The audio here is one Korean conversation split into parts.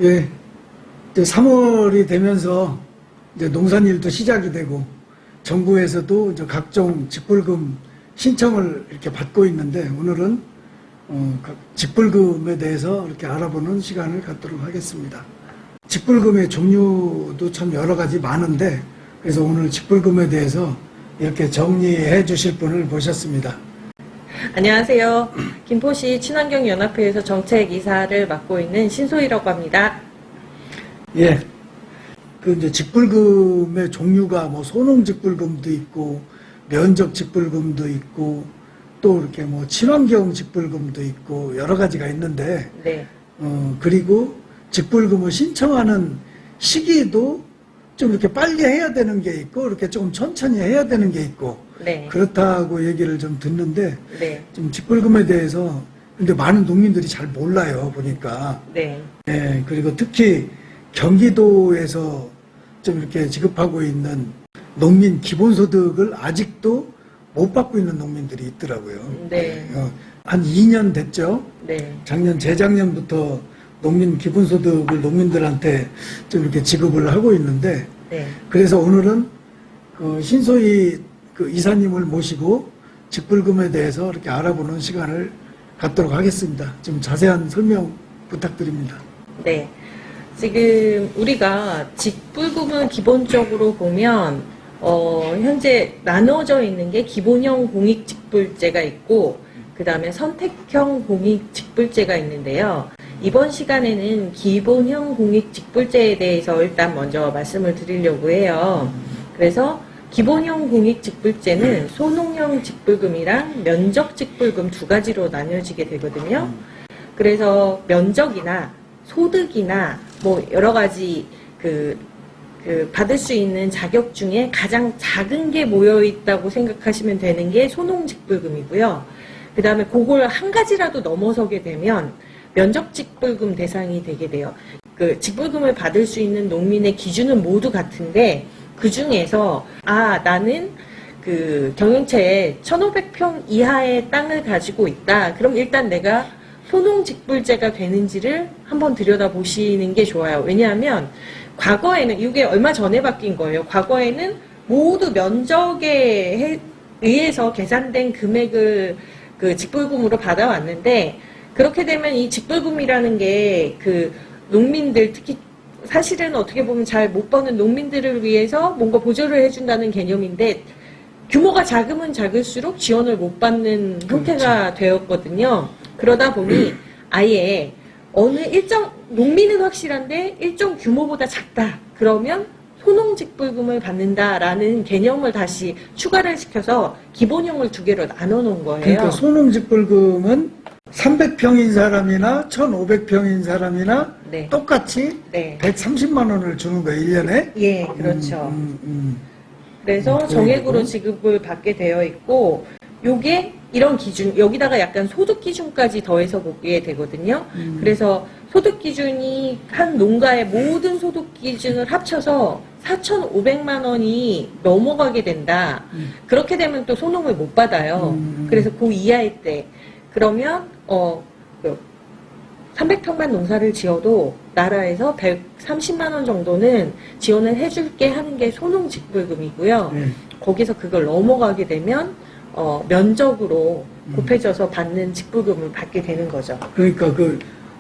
예, 이제 3월이 되면서 이제 농산일도 시작이 되고 정부에서도 이제 각종 직불금 신청을 이렇게 받고 있는데 오늘은 직불금에 대해서 이렇게 알아보는 시간을 갖도록 하겠습니다. 직불금의 종류도 참 여러 가지 많은데 그래서 오늘 직불금에 대해서 이렇게 정리해 주실 분을 모셨습니다. 안녕하세요. 김포시 친환경연합회에서 정책이사를 맡고 있는 신소희라고 합니다. 예. 그 이제 직불금의 종류가 뭐 소농 직불금도 있고 면적 직불금도 있고 또 이렇게 뭐 친환경 직불금도 있고 여러 가지가 있는데 네. 그리고 직불금을 신청하는 시기도 좀 이렇게 빨리 해야 되는 게 있고 이렇게 조금 천천히 해야 되는 게 있고 네. 그렇다고 얘기를 좀 듣는데 네. 좀 직불금에 대해서 근데 많은 농민들이 잘 몰라요 보니까. 네. 네, 그리고 특히 경기도에서 좀 이렇게 지급하고 있는 농민 기본소득을 아직도 못 받고 있는 농민들이 있더라고요. 네. 한 2년 됐죠. 네. 재작년부터 농민 기본소득을 농민들한테 좀 이렇게 지급을 하고 있는데, 네. 그래서 오늘은 그 신소희 그 이사님을 모시고 직불금에 대해서 이렇게 알아보는 시간을 갖도록 하겠습니다. 좀 자세한 설명 부탁드립니다. 네. 지금 우리가 직불금은 기본적으로 보면 현재 나눠져 있는 게 기본형 공익직불제가 있고 그 다음에 선택형 공익직불제가 있는데요. 이번 시간에는 기본형 공익직불제에 대해서 일단 먼저 말씀을 드리려고 해요. 그래서 기본형 공익직불제는 소농형 직불금이랑 면적직불금 두 가지로 나뉘어지게 되거든요. 그래서 면적이나 소득이나 뭐 여러 가지 받을 수 있는 자격 중에 가장 작은 게 모여 있다고 생각하시면 되는 게 소농직불금이고요. 그 다음에 그걸 한 가지라도 넘어서게 되면 면적직불금 대상이 되게 돼요. 그 직불금을 받을 수 있는 농민의 기준은 모두 같은데 그 중에서 나는 그 경영체에 1,500평 이하의 땅을 가지고 있다. 그럼 일단 내가 소농직불제가 되는지를 한번 들여다보시는 게 좋아요. 왜냐하면 과거에는 이게 얼마 전에 바뀐 거예요. 과거에는 모두 면적에 의해서 계산된 금액을 그 직불금으로 받아왔는데 그렇게 되면 이 직불금이라는 게 그 농민들 특히 사실은 어떻게 보면 잘 못 버는 농민들을 위해서 뭔가 보조를 해준다는 개념인데 규모가 작으면 작을수록 지원을 못 받는 형태가 되었거든요. 그러다 보니 아예 어느 일정 농민은 확실한데 일정 규모보다 작다. 그러면 소농직불금을 받는다라는 개념을 다시 추가를 시켜서 기본형을 두 개로 나눠 놓은 거예요. 그러니까 소농직불금은 300평인 사람이나 1,500평인 사람이나 네. 똑같이 네. 130만 원을 주는 거예요, 1년에? 예, 그렇죠. 그래서 그리고? 정액으로 지급을 받게 되어 있고 요게 이런 기준, 여기다가 약간 소득 기준까지 더해서 보게 되거든요. 그래서 소득 기준이 한 농가의 모든 소득 기준을 합쳐서 4,500만 원이 넘어가게 된다. 그렇게 되면 또 소농을 못 받아요. 그래서 그 이하일 때 그러면 300평만 농사를 지어도 나라에서 130만 원 정도는 지원을 해줄게 하는 게 소농직불금이고요. 거기서 그걸 넘어가게 되면 면적으로 곱해져서 받는 직불금을 받게 되는 거죠. 그러니까 그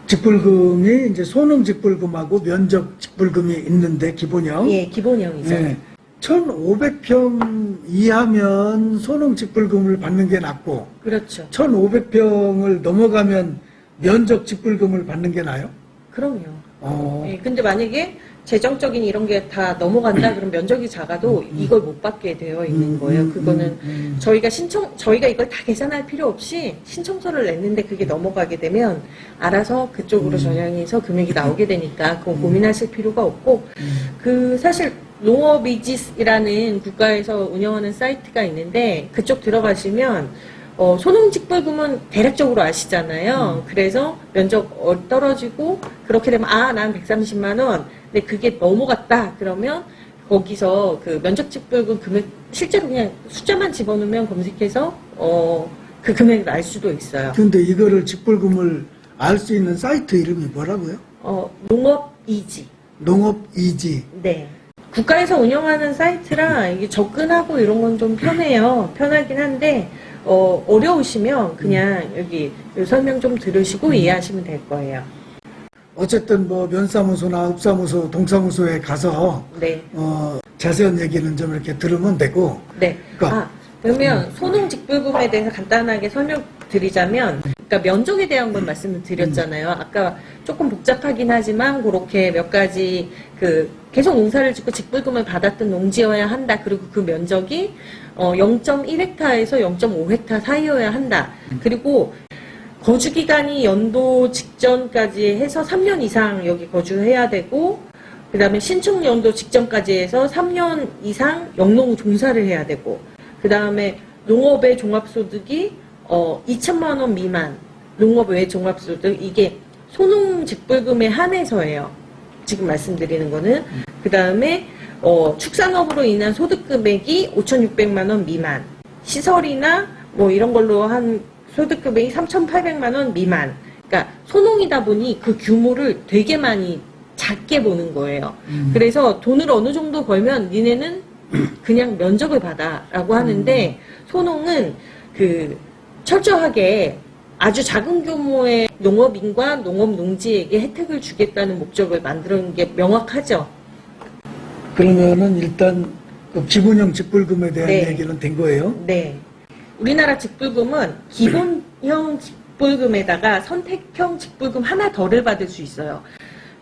직불금이 이제 소농직불금하고 면적직불금이 있는데 기본형. 예, 기본형이죠. 네. 1,500평 이하면 소농직불금을 받는 게 낫고 그렇죠. 1,500평을 넘어가면 면적직불금을 받는 게 나아요? 그럼요. 예, 근데 만약에 재정적인 이런 게 다 넘어간다 그럼 면적이 작아도 이걸 못 받게 되어 있는 거예요. 그거는 저희가 이걸 다 계산할 필요 없이 신청서를 냈는데 그게 넘어가게 되면 알아서 그쪽으로 전향해서 금액이 나오게 되니까 그건 고민하실 필요가 없고 그 사실 농업이지스라는 국가에서 운영하는 사이트가 있는데 그쪽 들어가시면 소농직불금은 대략적으로 아시잖아요. 그래서 면적 떨어지고 그렇게 되면 난 130만 원 근데 그게 넘어갔다 그러면 거기서 그 면적직불금 금액 실제로 그냥 숫자만 집어넣으면 검색해서 그 금액을 알 수도 있어요. 근데 이거를 직불금을 알 수 있는 사이트 이름이 뭐라고요? 농업이지. 농업이지. 네. 국가에서 운영하는 사이트라 이게 접근하고 이런 건 좀 편해요. 편하긴 한데, 어려우시면 그냥 여기 설명 좀 들으시고 이해하시면 될 거예요. 어쨌든 뭐 면사무소나 읍사무소, 동사무소에 가서 네. 자세한 얘기는 좀 이렇게 들으면 되고. 네. 그러니까 그러면 소농직불금에 대해서 간단하게 설명드리자면, 그러니까 면적에 대한 건 말씀을 드렸잖아요. 아까 조금 복잡하긴 하지만 그렇게 몇 가지 계속 농사를 짓고 직불금을 받았던 농지여야 한다. 그리고 그 면적이 0.1헥타에서 0.5헥타 사이여야 한다. 그리고 거주 기간이 연도 직전까지 해서 3년 이상 여기 거주해야 되고, 그 다음에 신축 연도 직전까지 해서 3년 이상 영농 종사를 해야 되고, 그 다음에 농업의 종합소득이 2천만 원 미만, 농업 외 종합소득, 이게 소농직불금에 한해서예요. 지금 말씀드리는 거는. 그 다음에 축산업으로 인한 소득금액이 5,600만 원 미만, 시설이나 뭐 이런 걸로 한 소득금액이 3,800만 원 미만. 그러니까 소농이다 보니 그 규모를 되게 많이 작게 보는 거예요. 그래서 돈을 어느 정도 벌면 니네는 그냥 면적을 받아라고 하는데, 소농은 철저하게 아주 작은 규모의 농업인과 농업 농지에게 혜택을 주겠다는 목적을 만드는 게 명확하죠. 그러면은 일단 그 기본형 직불금에 대한 네. 얘기는 된 거예요. 네. 우리나라 직불금은 기본형 직불금에다가 선택형 직불금 하나 더를 받을 수 있어요.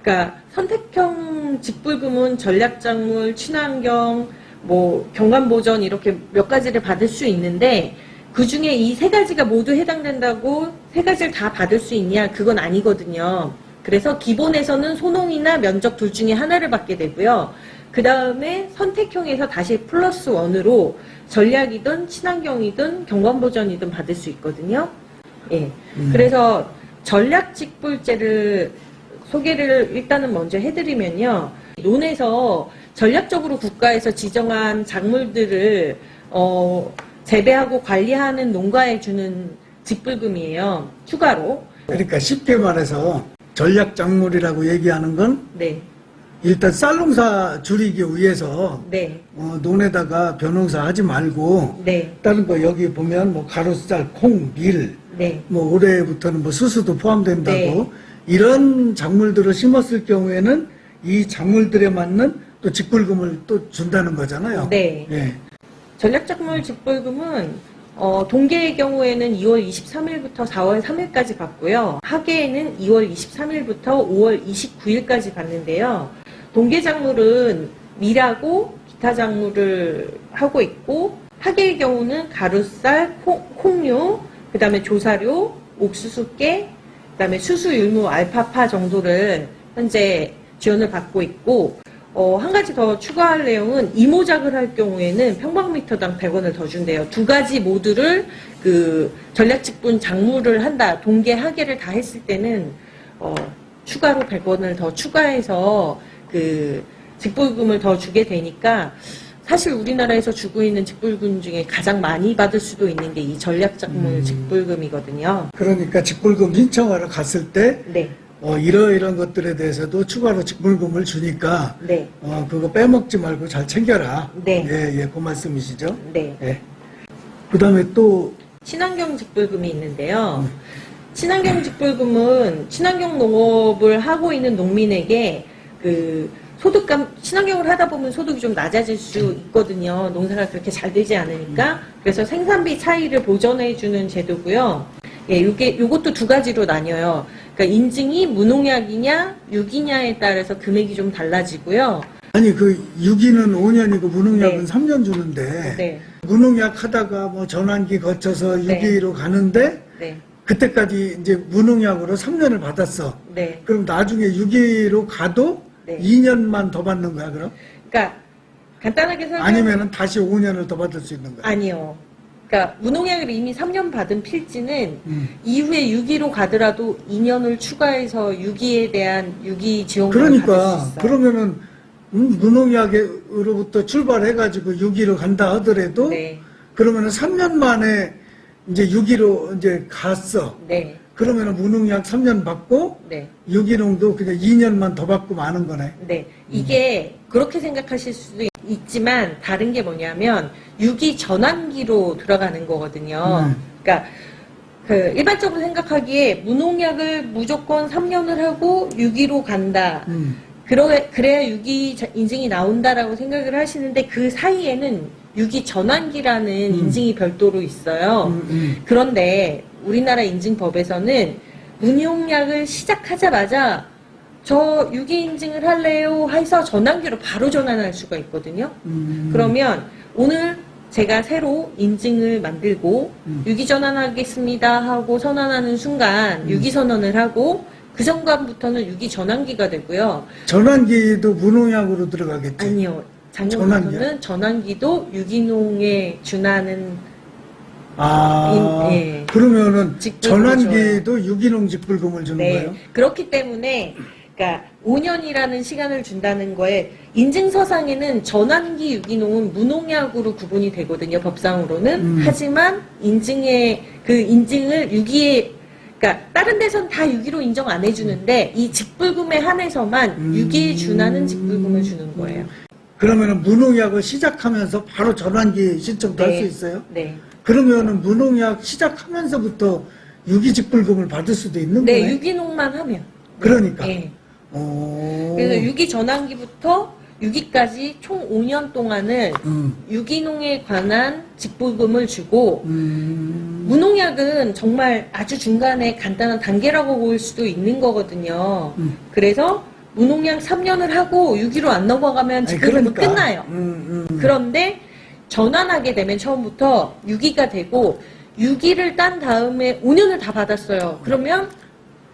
그러니까 선택형 직불금은 전략작물, 친환경, 뭐 경관보전 이렇게 몇 가지를 받을 수 있는데, 그 중에 이 세 가지가 모두 해당된다고 세 가지를 다 받을 수 있냐? 그건 아니거든요. 그래서 기본에서는 소농이나 면적 둘 중에 하나를 받게 되고요. 그 다음에 선택형에서 다시 플러스 원으로 전략이든 친환경이든 경관보전이든 받을 수 있거든요. 예. 그래서 전략직불제를 소개를 일단은 먼저 해드리면요. 논에서 전략적으로 국가에서 지정한 작물들을 재배하고 관리하는 농가에 주는 직불금이에요. 추가로. 그러니까 쉽게 말해서 전략작물이라고 얘기하는 건 네. 일단 쌀농사 줄이기 위해서 네. 논에다가 벼농사 하지 말고 네. 다른 거 여기 보면 뭐 가로수쌀, 콩, 밀, 네. 뭐 올해부터는 뭐 수수도 포함된다고 네. 이런 작물들을 심었을 경우에는 이 작물들에 맞는 또 직불금을 또 준다는 거잖아요. 네. 예. 전략작물 직불금은 동계의 경우에는 2월 23일부터 4월 3일까지 받고요. 하계에는 2월 23일부터 5월 29일까지 받는데요. 동계작물은 밀하고 기타 작물을 하고 있고, 하계의 경우는 가루쌀, 콩류, 그 다음에 조사료, 옥수수깨, 그 다음에 수수, 율무, 알파파 정도를 현재 지원을 받고 있고, 한 가지 더 추가할 내용은 이모작을 할 경우에는 평방미터당 100원을 더 준대요. 두 가지 모두를 전략직분 작물을 한다. 동계 하계를 다 했을 때는 추가로 100원을 더 추가해서 직불금을 더 주게 되니까, 사실 우리나라에서 주고 있는 직불금 중에 가장 많이 받을 수도 있는 게 이 전략작물 직불금이거든요. 그러니까 직불금 신청하러 갔을 때 네. 이러이러한 것들에 대해서도 추가로 직불금을 주니까 네. 그거 빼먹지 말고 잘 챙겨라. 네. 예, 그 말씀이시죠? 네. 예. 그 다음에 또 친환경 직불금이 있는데요. 친환경 직불금은 친환경 농업을 하고 있는 농민에게 친환경을 하다 보면 소득이 좀 낮아질 수 있거든요. 농사가 그렇게 잘 되지 않으니까. 그래서 생산비 차이를 보전해주는 제도고요. 예, 요것도 두 가지로 나뉘어요. 그러니까 인증이 무농약이냐, 유기냐에 따라서 금액이 좀 달라지고요. 아니 유기는 5년이고 무농약은 네. 3년 주는데 네. 무농약 하다가 뭐 전환기 거쳐서 네. 유기로 가는데 네. 그때까지 이제 무농약으로 3년을 받았어. 네. 그럼 나중에 유기로 가도 네. 2년만 더 받는 거야, 그럼? 그러니까 간단하게 아니면은 다시 5년을 더 받을 수 있는 거야? 아니요. 그러니까 무농약을 이미 3년 받은 필지는 이후에 유기로 가더라도 2년을 추가해서 유기에 대한 유기 지원금을 받을 수 그러니까 있어요. 그러면은 무농약으로부터 출발해가지고 유기로 간다 하더라도 네. 그러면은 3년 만에 이제 유기로 이제 갔어. 네. 그러면 무농약 3년 받고 네. 유기농도 그냥 2년만 더 받고 마는 거네. 네. 이게 그렇게 생각하실 수도 있지만 다른 게 뭐냐면 유기 전환기로 들어가는 거거든요. 그러니까 그 일반적으로 생각하기에 무농약을 무조건 3년을 하고 유기로 간다. 그래야 유기 인증이 나온다라고 생각을 하시는데 그 사이에는 유기 전환기라는 인증이 별도로 있어요. 그런데 우리나라 인증법에서는 무농약을 시작하자마자 저 유기 인증을 할래요 해서 전환기로 바로 전환할 수가 있거든요. 그러면 오늘 제가 새로 인증을 만들고 유기 전환하겠습니다 하고 선언하는 순간 유기 선언을 하고 그 순간부터는 유기 전환기가 되고요. 전환기도 무농약으로 들어가겠지. 아니요. 작년부터는 전환기도 유기농에 준하는 예. 그러면은 직불금을 전환기도 유기농 직불금을 주는 네. 거예요? 그렇기 때문에 그러니까 5년이라는 시간을 준다는 거에 인증서상에는 전환기 유기농은 무농약으로 구분이 되거든요. 법상으로는. 하지만 그 인증을 유기에 그러니까 다른 데선 다 유기로 인정 안 해주는데 이 직불금에 한해서만 유기에 준하는 직불금을 주는 거예요. 그러면은 무농약을 시작하면서 바로 전환기 신청도 할 네. 수 있어요? 네. 그러면은 무농약 시작하면서부터 유기 직불금을 받을 수도 있는 네, 거네? 유기농만 하면. 그러니까. 네. 오. 그래서 유기 전환기부터 유기까지 총 5년 동안을 유기농에 관한 직불금을 주고 무농약은 정말 아주 중간에 간단한 단계라고 볼 수도 있는 거거든요. 그래서 무농약 3년을 하고 유기로 안 넘어가면 직불금은 끝나요. 그런데 전환하게 되면 처음부터 유기가 되고 유기를 딴 다음에 5년을 다 받았어요. 그러면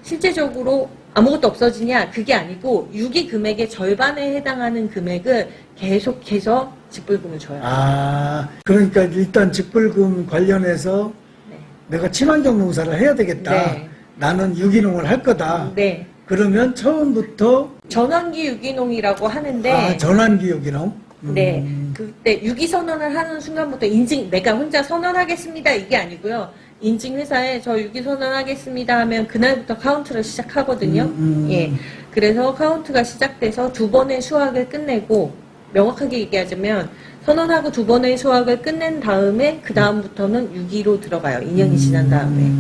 실제적으로 아무것도 없어지냐? 그게 아니고 유기 금액의 절반에 해당하는 금액을 계속해서 직불금을 줘요. 아, 그러니까 일단 직불금 관련해서 네. 내가 친환경 농사를 해야 되겠다. 네. 나는 유기농을 할 거다. 네. 그러면 처음부터 전환기 유기농이라고 하는데 전환기 유기농? 네. 그때 유기 선언을 하는 순간부터 내가 혼자 선언하겠습니다. 이게 아니고요. 인증회사에 저 유기 선언하겠습니다 하면 그날부터 카운트를 시작하거든요. 예. 그래서 카운트가 시작돼서 2번의 수확을 끝내고 명확하게 얘기하자면 선언하고 2번의 수확을 끝낸 다음에 그 다음부터는 유기로 들어가요. 2년이 지난 다음에.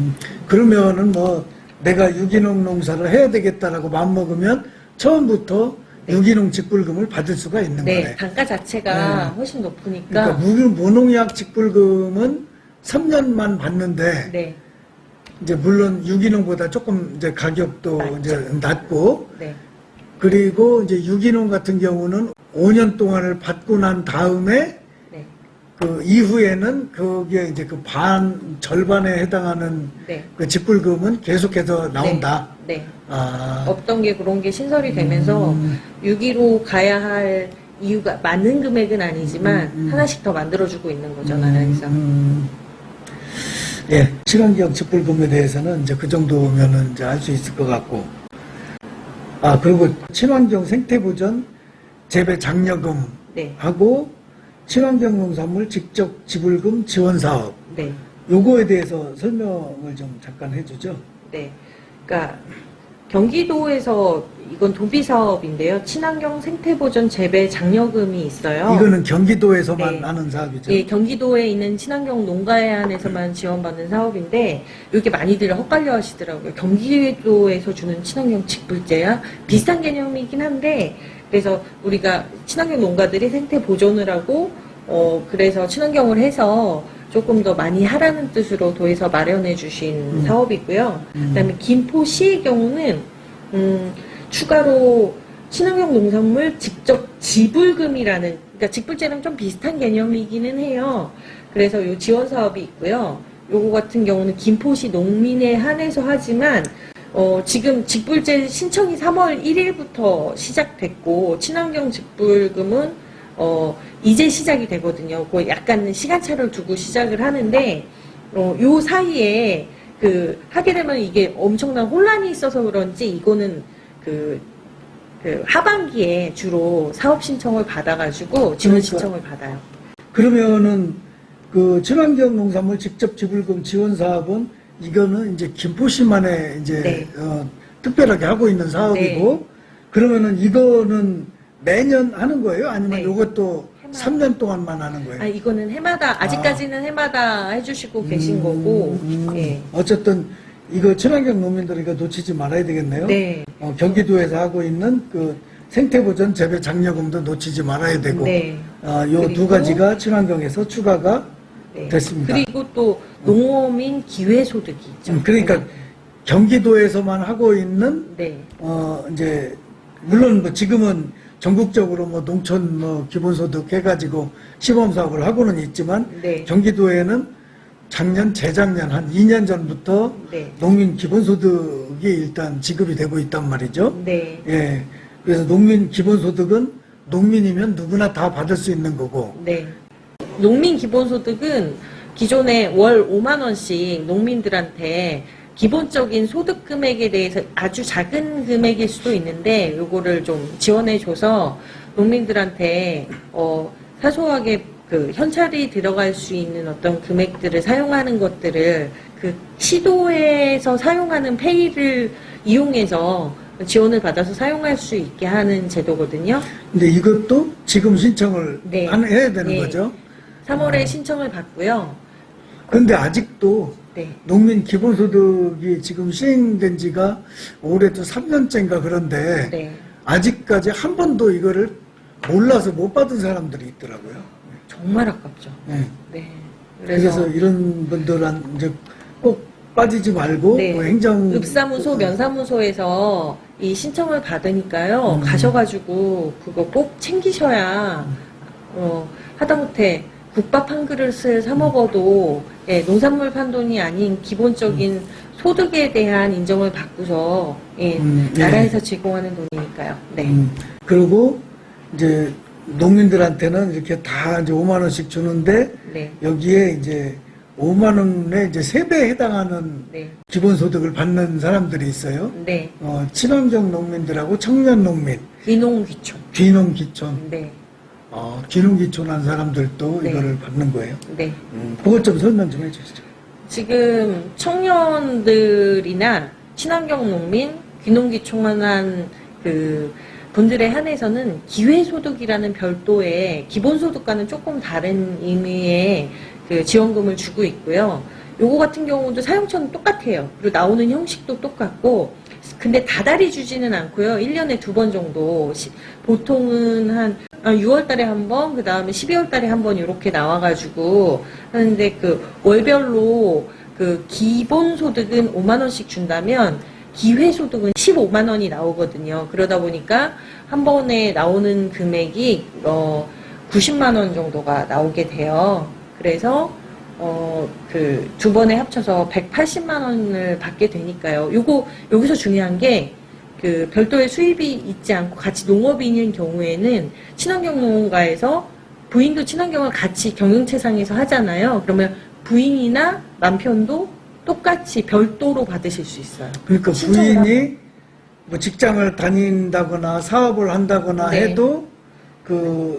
그러면은 뭐 내가 유기농 농사를 해야 되겠다라고 마음먹으면 처음부터 유기농 직불금을 받을 수가 있는 네. 거네. 단가 자체가 훨씬 높으니까. 그러니까 무농약 직불금은 3년만 받는데 네. 이제 물론 유기농보다 조금 이제 가격도 낮죠. 이제 낮고 네. 그리고 이제 유기농 같은 경우는 5년 동안을 받고 난 다음에 네. 그 이후에는 거기에 이제 그 절반에 해당하는 네. 그 직불금은 계속해서 나온다. 네. 아, 없던 게 그런 게 신설이 되면서 유기로 가야 할 이유가 맞는 금액은 아니지만 하나씩 더 만들어주고 있는 거죠, 나라에서. 예, 친환경 직불금에 대해서는 이제 그 정도면은 이제 알 수 있을 것 같고. 아, 그리고 친환경 생태보전 재배 장려금 네, 하고 친환경 농산물 직접 지불금 지원 사업. 네, 요거에 대해서 설명을 좀 잠깐 해주죠. 네. 그러니까 경기도에서 이건 도비 사업인데요. 친환경 생태보전 재배 장려금이 있어요. 이거는 경기도에서만 네. 하는 사업이죠. 예, 경기도에 있는 친환경 농가에 한해서만 지원받는 사업인데 이렇게 많이들 헷갈려 하시더라고요. 경기도에서 주는 친환경 직불제야? 비슷한 개념이긴 한데 그래서 우리가 친환경 농가들이 생태 보존을 하고 그래서 친환경을 해서 조금 더 많이 하라는 뜻으로 도에서 마련해 주신 사업이고요. 그다음에 김포시의 경우는 추가로 친환경 농산물 직접 지불금이라는, 그러니까 직불제랑 좀 비슷한 개념이기는 해요. 그래서 요 지원 사업이 있고요. 요거 같은 경우는 김포시 농민에 한해서 하지만 지금 직불제 신청이 3월 1일부터 시작됐고 친환경 직불금은 이제 시작이 되거든요. 그 약간 시간차를 두고 시작을 하는데 요 사이에 하게 되면 이게 엄청난 혼란이 있어서 그런지 이거는 그 하반기에 주로 사업 신청을 받아가지고 지원 신청을 받아요. 그러면은 그 친환경 농산물 직접 지불금 지원 사업은 이거는 이제 김포시만에 이제 네. 특별하게 하고 있는 사업이고 그러면은 이거는 매년 하는 거예요? 아니면 네. 이것도 해마다. 3년 동안만 하는 거예요? 아, 이거는 해마다, 아직까지는 해마다 해주시고 계신 거고, 예. 어쨌든 이거 친환경 농민들 이거 놓치지 말아야 되겠네요. 네. 경기도에서 하고 있는 그 생태보전 재배 장려금도 놓치지 말아야 되고, 네. 요 그리고- 두 가지가 친환경에서 추가가 네. 됐습니다. 그리고 또 농어민 기회소득이 있죠. 그러니까 경기도에서만 하고 있는 네. 이제 물론 뭐 지금은 전국적으로 뭐 농촌 뭐 기본소득 해가지고 시범 사업을 하고는 있지만 네. 경기도에는 작년 재작년 한 2년 전부터 네. 농민 기본소득이 일단 지급이 되고 있단 말이죠. 네. 예. 그래서 농민 기본소득은 농민이면 누구나 다 받을 수 있는 거고. 네. 농민 기본소득은 기존에 월 5만 원씩 농민들한테 기본적인 소득 금액에 대해서 아주 작은 금액일 수도 있는데 요거를 좀 지원해줘서 농민들한테 사소하게 그 현찰이 들어갈 수 있는 어떤 금액들을 사용하는 것들을 그 시도에서 사용하는 페이를 이용해서 지원을 받아서 사용할 수 있게 하는 제도거든요. 근데 이것도 지금 신청을 네. 해야 되는 네. 거죠. 3월에 신청을 받고요. 근데 아직도 네. 농민 기본소득이 지금 시행된 지가 올해도 3년째인가 그런데 네. 아직까지 한 번도 이거를 몰라서 못 받은 사람들이 있더라고요. 정말 아깝죠. 네. 네. 그래서 이런 분들은 이제 꼭 빠지지 말고 네. 뭐 행정 읍사무소, 면사무소에서 이 신청을 받으니까요. 가셔가지고 그거 꼭 챙기셔야 하다못해 국밥 한 그릇을 사 먹어도 예, 농산물 판돈이 아닌 기본적인 소득에 대한 인정을 받고서 예, 네. 나라에서 제공하는 돈이니까요. 네. 그리고 이제 농민들한테는 이렇게 다 이제 5만 원씩 주는데 네. 여기에 이제 5만 원에 이제 3배에 해당하는 네. 기본소득을 받는 사람들이 있어요. 네. 친환경 농민들하고 청년 농민, 귀농귀촌. 귀농귀촌, 네. 귀농귀촌한 사람들도 네. 이거를 받는 거예요. 네. 그것 좀 설명 좀 해주시죠. 지금 청년들이나 친환경 농민, 귀농귀촌한 그 분들에 한해서는 기회소득이라는 별도의 기본소득과는 조금 다른 의미의 그 지원금을 주고 있고요. 요거 같은 경우도 사용처는 똑같아요. 그리고 나오는 형식도 똑같고, 근데 다달이 주지는 않고요. 1년에 2번 정도. 보통은 한 6월 달에 한 번, 그 다음에 12월 달에 한 번 이렇게 나와가지고 하는데 그 월별로 그 기본소득은 5만원씩 준다면 기회소득은 15만 원이 나오거든요. 그러다 보니까 한 번에 나오는 금액이 90만 원 정도가 나오게 돼요. 그래서 그 두 번에 합쳐서 180만 원을 받게 되니까요. 여기서 중요한 게 그 별도의 수입이 있지 않고 같이 농업인인 경우에는 친환경 농가에서 부인도 친환경을 같이 경영체상에서 하잖아요. 그러면 부인이나 남편도 똑같이 별도로 받으실 수 있어요. 그러니까 신청을 부인이 뭐 직장을 다닌다거나 사업을 한다거나 네. 해도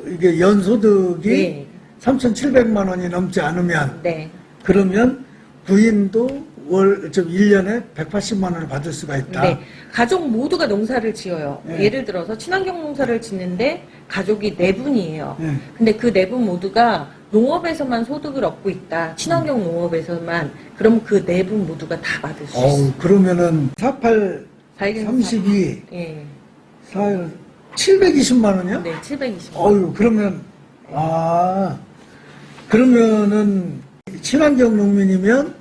이게 연소득이 네. 3,700만 원이 넘지 않으면 네. 그러면 부인도 1년에 180만 원을 받을 수가 있다. 네. 가족 모두가 농사를 지어요. 네. 예를 들어서 친환경 농사를 짓는데 가족이 4분이에요. 네. 근데 그 4분 모두가 농업에서만 소득을 얻고 있다. 친환경 농업에서만. 그럼 그 4분 모두가 다 받을 수 있어요. 그러면은 48, 32, 예. 4, 720만 원이요? 네, 720만. 그러면, 그러면은 친환경 농민이면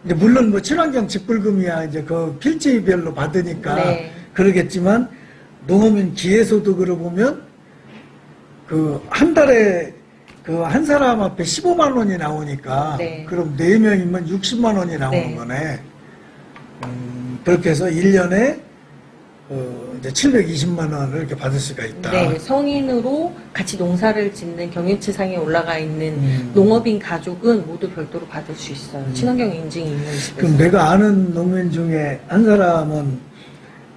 이제 물론 뭐 친환경 직불금이야 이제 그 필지별로 받으니까 네. 그러겠지만 농어민 기회소득으로 보면 그 한 달에 그 한 사람 앞에 15만 원이 나오니까 네. 그럼 4명이면 60만 원이 나오는 네. 거네. 그렇게 해서 1년에 이제 720만 원을 이렇게 받을 수가 있다. 네, 성인으로 같이 농사를 짓는 경영치상에 올라가 있는 농업인 가족은 모두 별도로 받을 수 있어요. 친환경 인증이 있는 집에서. 그럼 내가 아는 농민 중에 한 사람은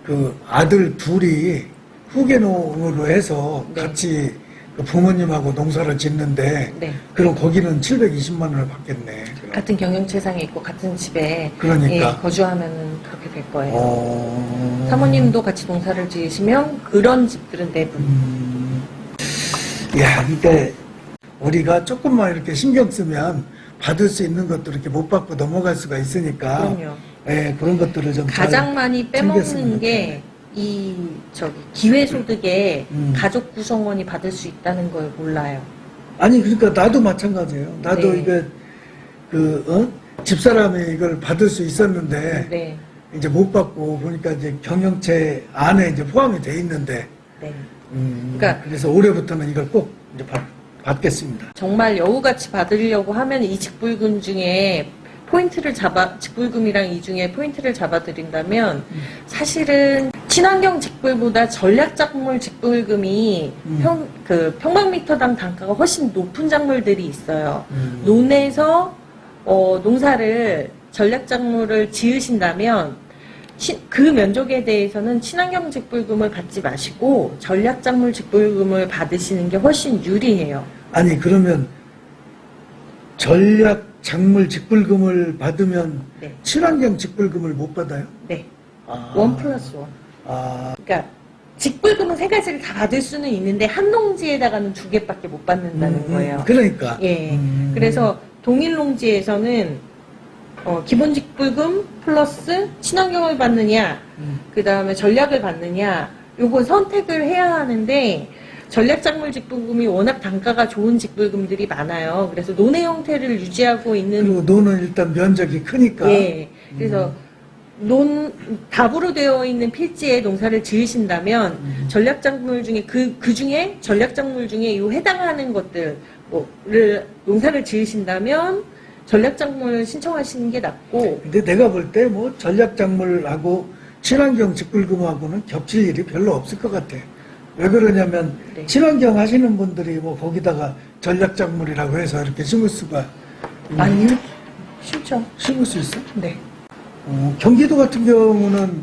그 아들 둘이 후계농으로 해서 네. 같이 그 부모님하고 농사를 짓는데 네. 그럼 거기는 720만 원을 받겠네. 같은 경영체상에 있고 같은 집에 그러니까. 예, 거주하면 그렇게 될 거예요. 사모님도 같이 농사를 지으시면 그런 집들은 대부분. 야, 이게 우리가 조금만 이렇게 신경 쓰면 받을 수 있는 것도 이렇게 못 받고 넘어갈 수가 있으니까. 그럼요. 예, 그런 것들을 좀 가장 잘 많이 챙겼으면 빼먹는 게 이 기회소득에 음. 가족 구성원이 받을 수 있다는 걸 몰라요. 아니 그러니까 나도 마찬가지예요. 나도 네. 이게 집사람이 이걸 받을 수 있었는데 네, 이제 못 받고 보니까 이제 경영체 안에 이제 포함이 돼 있는데 네. 그러니까 그래서 올해부터는 이걸 꼭 이제 받겠습니다. 정말 여우같이 받으려고 하면 이 직불금 중에 직불금이랑 이 중에 포인트를 잡아드린다면 사실은 친환경 직불보다 전략작물 직불금이 평방미터당 단가가 훨씬 높은 작물들이 있어요. 논에서 농사를 전략작물을 지으신다면 그 면적에 대해서는 친환경 직불금을 받지 마시고 전략작물 직불금을 받으시는 게 훨씬 유리해요. 아니 그러면 전략 작물 직불금을 받으면 네. 친환경 직불금을 못 받아요? 네. 아. 1+1. 그러니까 직불금은 세 가지를 다 받을 수는 있는데 한 농지에다가는 2개밖에 못 받는다는 거예요. 그러니까. 예. 그래서 동일 농지에서는 기본 직불금 플러스 친환경을 받느냐, 그 다음에 전략을 받느냐, 요거 선택을 해야 하는데 전략작물 직불금이 워낙 단가가 좋은 직불금들이 많아요. 그래서 논의 형태를 유지하고 있는 그리고 논은 일단 면적이 크니까. 예. 그래서 답으로 되어 있는 필지에 농사를 지으신다면 전략작물 중에 그 중에 전략작물 중에 요 해당하는 것들을 농사를 지으신다면 전략작물 신청하시는 게 낫고. 근데 내가 볼 때 뭐 전략작물하고 친환경 직불금하고는 겹칠 일이 별로 없을 것 같아. 왜 그러냐면 네. 친환경 하시는 분들이 뭐 거기다가 전략작물이라고 해서 이렇게 심을 수가 아니요. 쉽죠. 심을 수 있어? 네. 경기도 같은 경우는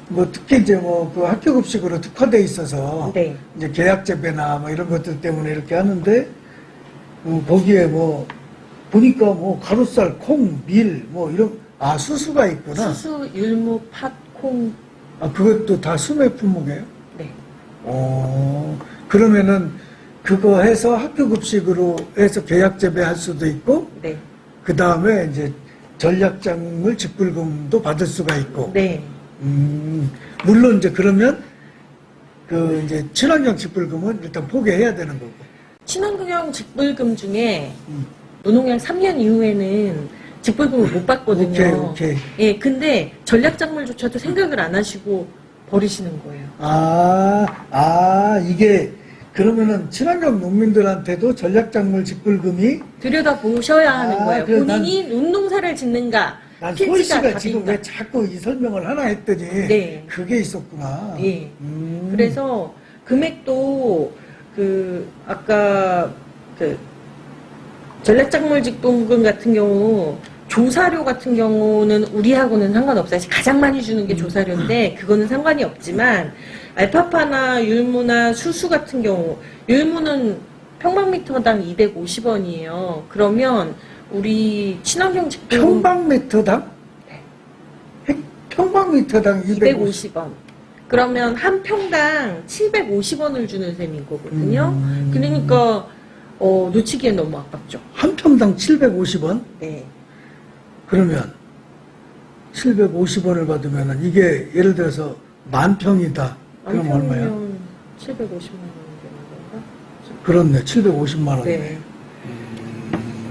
뭐 특히 이제 뭐 그 학교급식으로 특화돼 있어서 네. 이제 계약 재배나 뭐 이런 것들 때문에 이렇게 하는데 거기에 뭐 보니까 뭐 가루쌀, 콩, 밀 뭐 이런 수수가 있구나. 수수, 율무, 팥, 콩. 그것도 다 수매 품목이에요? 네. 그러면은 그거 해서 학교급식으로 해서 계약 재배할 수도 있고 네. 그 다음에 이제 전략작물 직불금도 받을 수가 있고. 네. 물론 이제 그러면 그 이제 친환경 직불금은 일단 포기해야 되는 거고. 친환경 직불금 중에 무농약 3년 이후에는 직불금을 못 받거든요. 오케이. 예, 근데 전략작물조차도 생각을 안 하시고 버리시는 거예요. 이게 그러면은 친환경 농민들한테도 전략작물 직불금이 들여다 보셔야 하는 거예요. 그래, 본인이 논농사를 짓는가, 난 소희 필지가 씨가 지금 답인가. 왜 자꾸 이 설명을 하나 했더니 네. 그게 있었구나. 예. 그래서 금액도 아까 전략작물 직불금 같은 경우 조사료 같은 경우는 우리하고는 상관없어요. 가장 많이 주는 게 조사료인데 그거는 상관이 없지만 알파파나 율무나 수수 같은 경우 율무는 평방미터당 250원이에요. 그러면 우리 친환경 직불금 평방미터당? 네. 평방미터당 250원. 그러면 한 평당 750원을 주는 셈인 거거든요. 그러니까 놓치기엔 너무 아깝죠. 한 평당 750원? 네. 그러면 750원을 받으면 이게 예를 들어서 만 평이다. 그럼 얼마야? 750만 원 되는 건가? 그렇네. 750만 원이네. 네.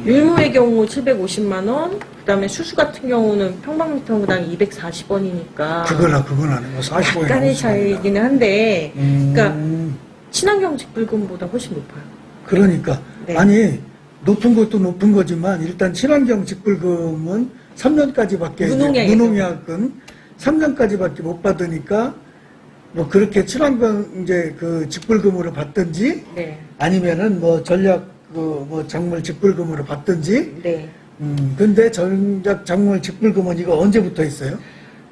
율무의 경우 750만 원, 그 다음에 수수 같은 경우는 평방미터당 240원이니까. 그건 아니고 40원이 약간의 차이기는 한데, 그러니까 음. 친환경 직불금보다 훨씬 높아요. 그러니까 네. 아니 높은 것도 높은 거지만 일단 친환경 직불금은 3년까지밖에 무농약은 3년까지밖에 못 받으니까 뭐 그렇게 친환경 이제 그 직불금으로 받든지 네. 아니면은 뭐 전략 뭐 작물 직불금으로 받든지. 네. 근데 전략 작물 직불금은 이거 언제부터 있어요?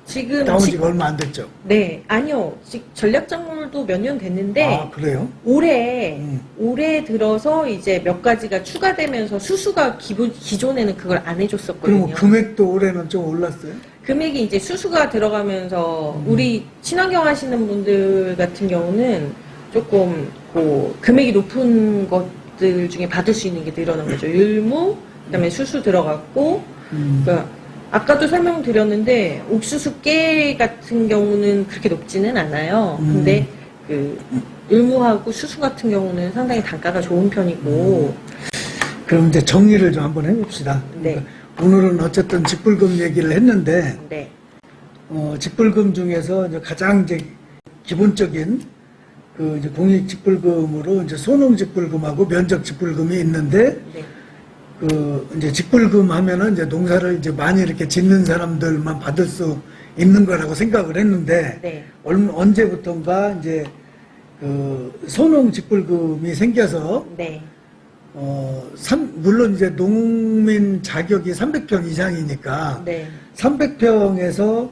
지금 나온 지가 얼마 안 됐죠? 네, 아니요. 전략작물도 몇 년 됐는데 아, 그래요? 올해 들어서 이제 몇 가지가 추가되면서 수수가 기존에는 그걸 안 해줬었거든요. 그럼 금액도 올해는 좀 올랐어요? 금액이 이제 수수가 들어가면서 우리 친환경 하시는 분들 같은 경우는 조금 금액이 높은 것들 중에 받을 수 있는 게 늘어난 거죠. 율무, 그다음에 수수 들어갔고, 그러니까 아까도 설명드렸는데 옥수수 깨 같은 경우는 그렇게 높지는 않아요. 근데 그 율무하고 수수 같은 경우는 상당히 단가가 좋은 편이고. 그럼 이제 정리를 좀 한번 해봅시다. 네. 그러니까 오늘은 어쨌든 직불금 얘기를 했는데, 네. 직불금 중에서 이제 가장 이제 기본적인 그 이제 공익 직불금으로 이제 소농 직불금하고 면적 직불금이 있는데, 네. 그 이제 직불금 하면은 이제 농사를 이제 많이 이렇게 짓는 사람들만 받을 수 있는 거라고 생각을 했는데, 네. 언제부턴가 이제 그 소농 직불금이 생겨서 네. 물론 이제 농민 자격이 300평 이상이니까 네. 300평에서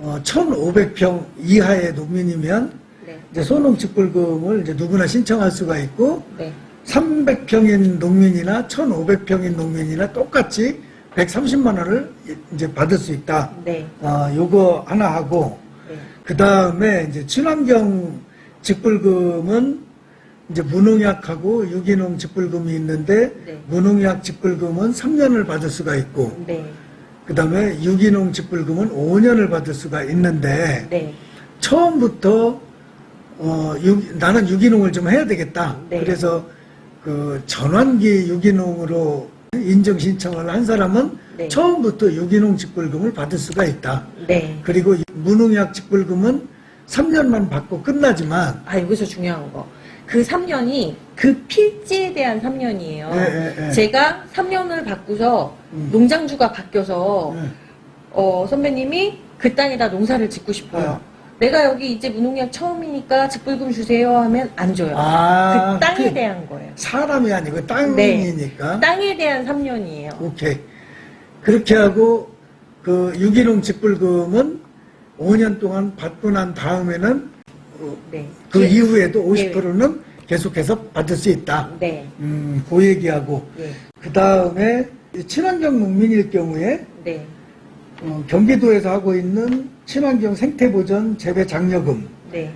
1,500평 이하의 농민이면 네. 이제 소농 직불금을 이제 누구나 신청할 수가 있고, 네. 300평인 농민이나 1,500평인 농민이나 똑같이 130만 원을 이제 받을 수 있다. 네. 요거 하나 하고, 네. 그 다음에 이제 친환경 직불금은 이제 무농약하고 유기농 직불금이 있는데, 네. 무농약 직불금은 3년을 받을 수가 있고, 네. 그 다음에 유기농 직불금은 5년을 받을 수가 있는데, 네. 처음부터 나는 유기농을 좀 해야 되겠다. 네. 그래서 그 전환기 유기농으로 인증 신청을 한 사람은 네. 처음부터 유기농 직불금을 받을 수가 있다. 네. 그리고 무농약 직불금은 3년만 받고 끝나지만, 여기서 중요한 거. 그 3년이 그 필지에 대한 3년이에요. 예. 제가 3년을 받고서 농장주가 바뀌어서 선배님이 그 땅에다 농사를 짓고 싶어요. 내가 여기 이제 무농약 처음이니까 직불금 주세요 하면 안 줘요. 그 땅에 대한 거예요. 사람이 아니고 땅이니까. 땅에 대한 3년이에요. 오케이. 그렇게 하고 그 유기농 직불금은 5년 동안 받고 난 다음에는 네. 그 이후에도 50%는 계속해서 받을 수 있다. 네. 그 얘기하고. 네. 그 다음에 친환경 농민일 경우에 네. 경기도에서 하고 있는 친환경 생태보전 재배 장려금. 네.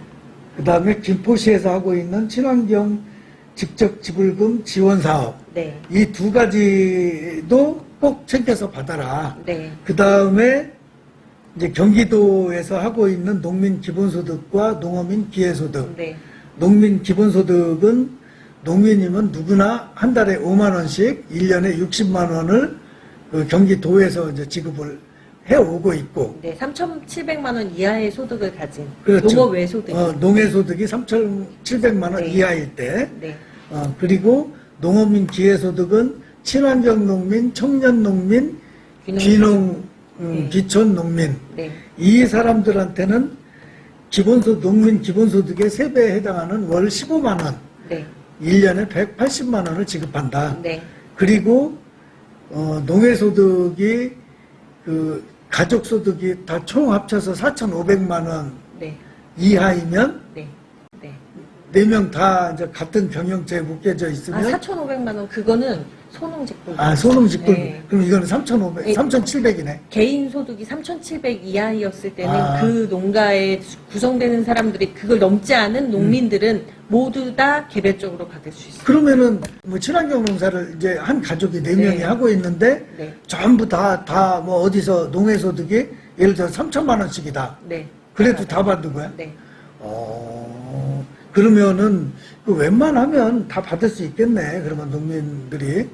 그 다음에 김포시에서 하고 있는 친환경 직접 지불금 지원 사업. 네. 이 두 가지도 꼭 챙겨서 받아라. 네. 그 다음에 이제 경기도에서 하고 있는 농민 기본소득과 농어민 기회소득. 네. 농민 기본소득은 농민이면 누구나 한 달에 5만 원씩 1년에 60만 원을 그 경기도에서 이제 지급을 해오고 있고. 네. 3,700만 원 이하의 소득을 가진 그렇죠. 농업 외소득. 농해소득이 3,700만 원 네. 이하일 때. 네. 그리고 농어민 기회소득은 친환경 농민, 청년 농민, 귀농 귀농, 귀촌 농민. 네. 이 사람들한테는 농민 기본소득의 3배에 해당하는 월 15만 원, 네. 1년에 180만 원을 지급한다. 네. 그리고 농해소득이 그 가족소득이 다 총 합쳐서 4,500만 원 네. 이하이면 네. 네. 4명 다 이제 같은 병영죄에 묶여져 있으면 4,500만 원 그거는 소농직불금. 소농직불금. 네. 그럼 이거는 3,500, 3,700이네. 개인 소득이 3,700 이하였을 때는 아. 그 농가에 구성되는 사람들이 그걸 넘지 않은 농민들은 모두 다 개별적으로 받을 수 있어요. 그러면은 뭐 친환경 농사를 이제 한 가족이 4명이 네. 하고 있는데 네. 전부 다 뭐 어디서 농해소득이 예를 들어 3천만 원씩이다. 네. 그래도 다 받는 거야? 네. 그러면은 그 웬만하면 다 받을 수 있겠네. 그러면 농민들이.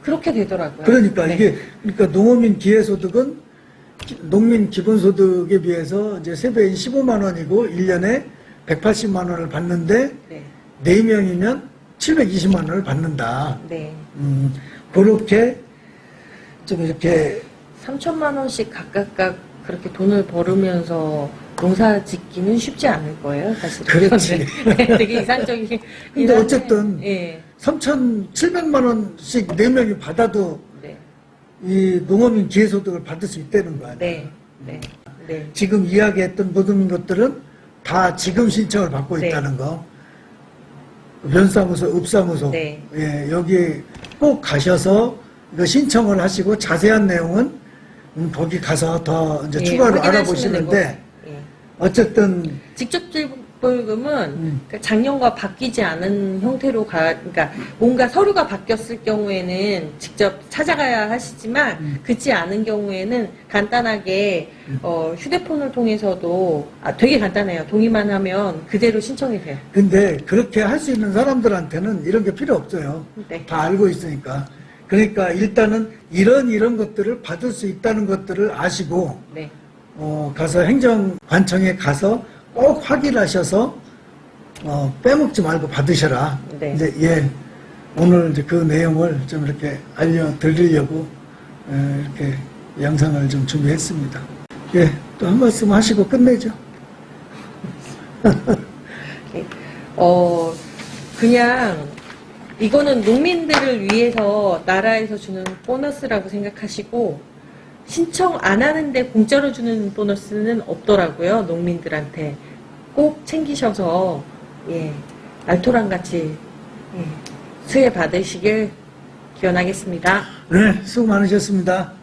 그렇게 되더라고요. 그러니까 네. 이게 그러니까 농어민 기회소득은 농민 기본소득에 비해서 이제 3배인 15만 원이고 1년에 180만 원을 받는데 네. 4명이면 720만 원을 받는다. 네. 그렇게 좀 이렇게 3천만 원씩 각각 그렇게 돈을 벌으면서 농사 짓기는 쉽지 않을 거예요, 사실은. 그렇지. 네, 되게 이상적이긴 근데 한데, 어쨌든 예. 3,700만 원씩 4명이 받아도 네. 이 농어민 기회소득을 받을 수 있다는 거 아니에요? 네. 네. 네. 지금 이야기했던 모든 것들은 다 지금 신청을 받고 네. 있다는 거. 면사무소, 읍사무소. 네. 예, 여기 꼭 가셔서 이거 신청을 하시고 자세한 내용은 거기 가서 더 이제 예, 추가로 확인하시면 알아보시는데 되고. 예. 어쨌든 직접 지불금은 그러니까 작년과 바뀌지 않은 형태로 그러니까 뭔가 서류가 바뀌었을 경우에는 직접 찾아가야 하시지만 그렇지 않은 경우에는 간단하게 휴대폰을 통해서도 되게 간단해요. 동의만 하면 그대로 신청이 돼요. 근데 그렇게 할 수 있는 사람들한테는 이런 게 필요 없어요. 네. 다 알고 있으니까. 그러니까 일단은 이런 것들을 받을 수 있다는 것들을 아시고 네. 가서 행정관청에 가서 꼭 확인하셔서 빼먹지 말고 받으셔라. 네. 이제 예, 오늘 이제 그 내용을 좀 이렇게 알려드리려고 이렇게 영상을 좀 준비했습니다. 예, 또 한 말씀 하시고 끝내죠. 그냥 이거는 농민들을 위해서 나라에서 주는 보너스라고 생각하시고 신청 안 하는데 공짜로 주는 보너스는 없더라고요. 농민들한테 꼭 챙기셔서 예, 알토란 같이 수혜 받으시길 기원하겠습니다. 네, 수고 많으셨습니다.